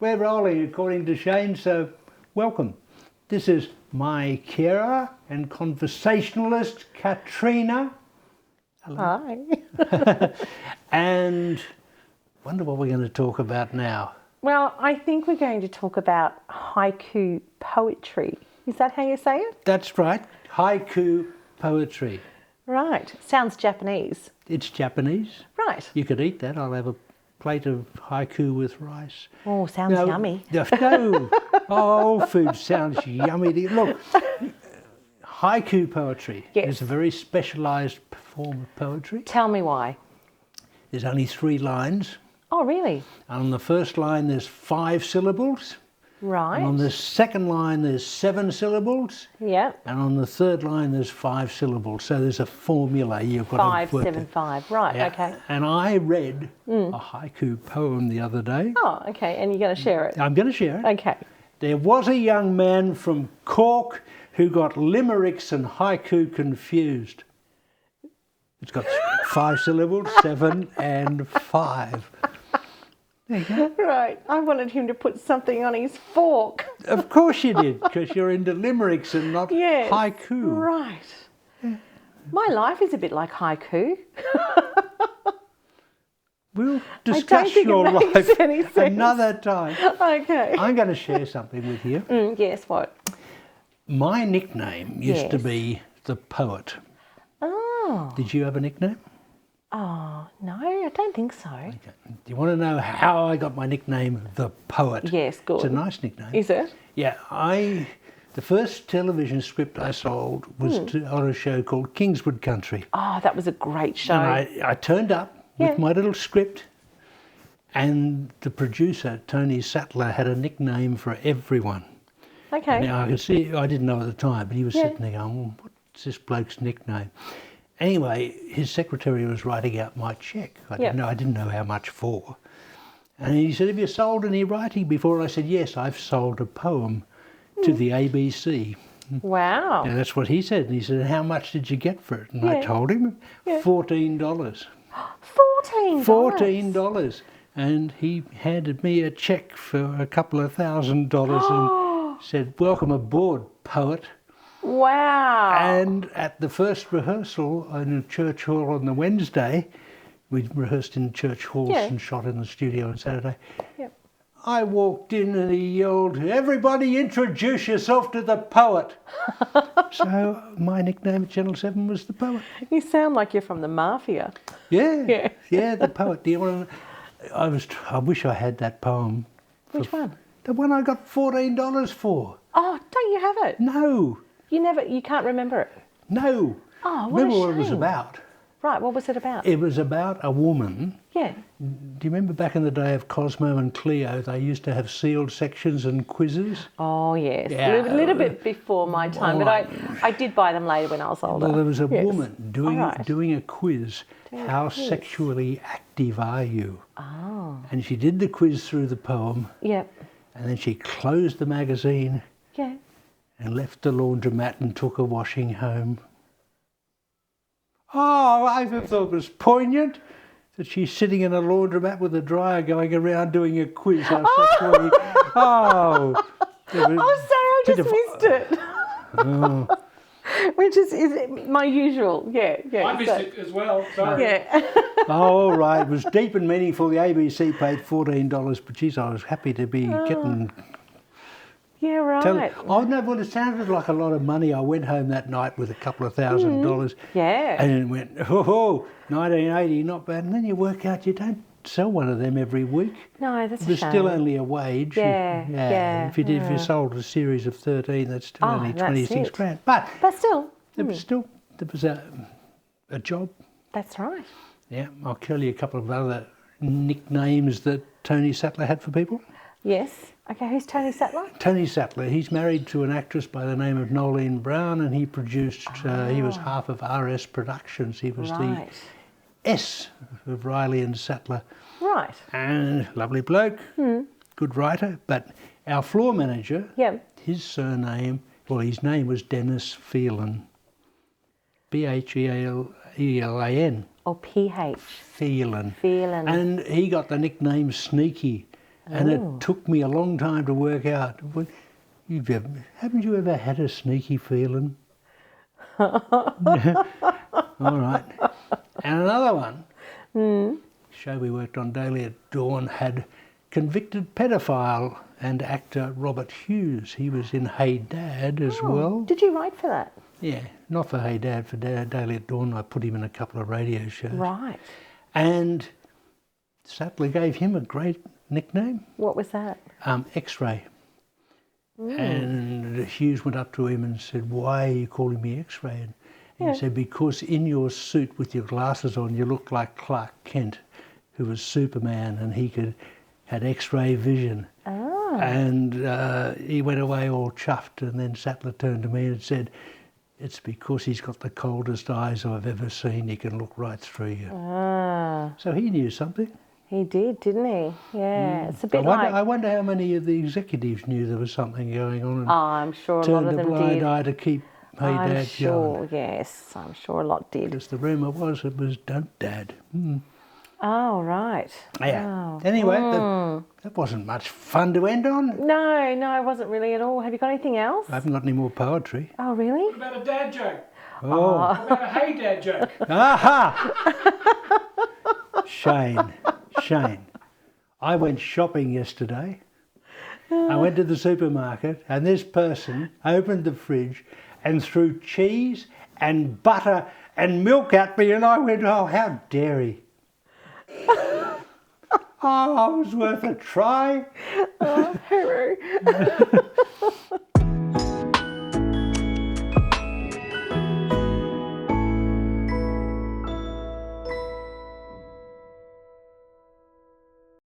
We're rolling according to Shane, so welcome. This is my carer and conversationalist, Katrina. Hello. Hi. And wonder what we're going to talk about now. Well, I think we're going to talk about haiku poetry. Is that how you say it? That's right, haiku poetry. Right. Sounds Japanese. It's Japanese. Right. You could eat that. I'll have a plate of haiku with rice. Oh, sounds yummy. No, all food sounds yummy. Look, haiku poetry is a very specialised form of poetry. Tell me why. There's only 3 lines. Oh, really? And on the first line there's 5 syllables. Right. And on the second line there's 7 syllables. Yep. And on the third line there's 5 syllables. So there's a formula you've got 5, to work 7, it. 5. Right, Yeah. okay. And I read a haiku poem the other day. Oh, okay. And you're going to share it? I'm going to share it. Okay. There was a young man from Cork who got limericks and haiku confused. It's got 5 syllables, 7 and 5. There you go. Right. I wanted him to put something on his fork. Of course you did, because you're into limericks and not Yes. haiku. Right. Yeah. My life is a bit like haiku. We'll discuss your life another time. Okay. I'm going to share something with you. Yes, what? My nickname used to be the poet. Oh. Did you have a nickname? Oh, no, I don't think so. Okay. Do you want to know how I got my nickname, the poet? Yes, good. It's a nice nickname. Is it? Yeah, the first television script I sold was on a show called Kingswood Country. Oh, that was a great show. And I turned up with my little script, and the producer, Tony Sattler, had a nickname for everyone. Okay. Now, I could see, I didn't know at the time, but he was sitting there going, well, what's this bloke's nickname? Anyway, his secretary was writing out my cheque. I didn't know how much for. And he said, have you sold any writing before? I said, yes, I've sold a poem to the ABC. Wow. Yeah, that's what he said. And he said, how much did you get for it? And I told him, $14. $14? $14. And he handed me a cheque for a couple of $1,000 and said, welcome aboard, poet. Wow. And at the first rehearsal in a church hall on the Wednesday, we rehearsed in church halls and shot in the studio on Saturday. Yep. I walked in and he yelled, everybody introduce yourself to the poet. So my nickname at Channel 7 was the poet. You sound like you're from the mafia. Yeah, the poet. Do you want to... I wish I had that poem. Which one? The one I got $14 for. Oh, don't you have it? No. You can't remember it? No. Oh, what Remember a what it was shame. about? Right, what was it about? It was about a woman. Yeah. Do you remember back in the day of Cosmo and Cleo, they used to have sealed sections and quizzes? Oh, yes. Yeah. A little bit before my time, but I did buy them later when I was older. Well, there was a woman doing a quiz. How sexually active are you? Oh. And she did the quiz through the poem. Yep. And then she closed the magazine. Yeah. And left the laundromat and took a washing home. Oh, I thought it was poignant that she's sitting in a laundromat with a dryer going around doing a quiz. Sorry, I just missed it. Oh. Which is my usual, yeah. I missed it as well, sorry. Yeah. Oh, right, it was deep and meaningful. The ABC paid $14, but geez, I was happy to be getting... Yeah, right. Oh, no, well, it sounded like a lot of money. I went home that night with a couple of $1,000. Yeah. And then went, 1980, not bad. And then you work out you don't sell one of them every week. No, that's a shame. It was still only a wage. Yeah. If you sold a series of 13, that's still only 26 grand. But still. there was a job. That's right. Yeah, I'll tell you a couple of other nicknames that Tony Sattler had for people. Yes. Okay, who's Tony Sattler? Tony Sattler, he's married to an actress by the name of Nolene Brown, and he produced, he was half of RS Productions. He was the S of Riley and Sattler. Right. And lovely bloke, good writer, but our floor manager, his surname, well, his name was Dennis Phelan. Phelan. Or PH. Phelan. Phelan. And he got the nickname Sneaky. And it took me a long time to work out. Haven't you ever had a sneaky feeling? All right. And another one, show we worked on daily at dawn, had convicted pedophile and actor Robert Hughes. He was in Hey Dad as well. Did you write for that? Yeah, not for Hey Dad, for Daily at Dawn. I put him in a couple of radio shows. Right. And Sattler gave him a great nickname, What was that? X-Ray. And Hughes went up to him and said, "Why are you calling me X-Ray?" And he said, "Because in your suit with your glasses on, you look like Clark Kent, who was Superman, and he had X-ray vision." And he went away all chuffed, and then Sattler turned to me and said, "It's because he's got the coldest eyes I've ever seen. He can look right through you." So he knew something. He did, didn't he? Yeah, it's a bit I wonder how many of the executives knew there was something going on and I'm sure a lot of turned a them blind did. eye to keep Hey I'm Dad sure, going. yes, I'm sure a lot did. Because the rumour was it was "Don't Dad." Oh, right. Yeah. Oh. Anyway, that wasn't much fun to end on. No, it wasn't really at all. Have you got anything else? I haven't got any more poetry. Oh, really? What about a dad joke? Oh. What about a hey dad joke? Aha! Shane. I went shopping yesterday. I went to the supermarket and this person opened the fridge and threw cheese and butter and milk at me, and I went, "Oh, how dare he!" Oh, I was worth a try. Oh, hero.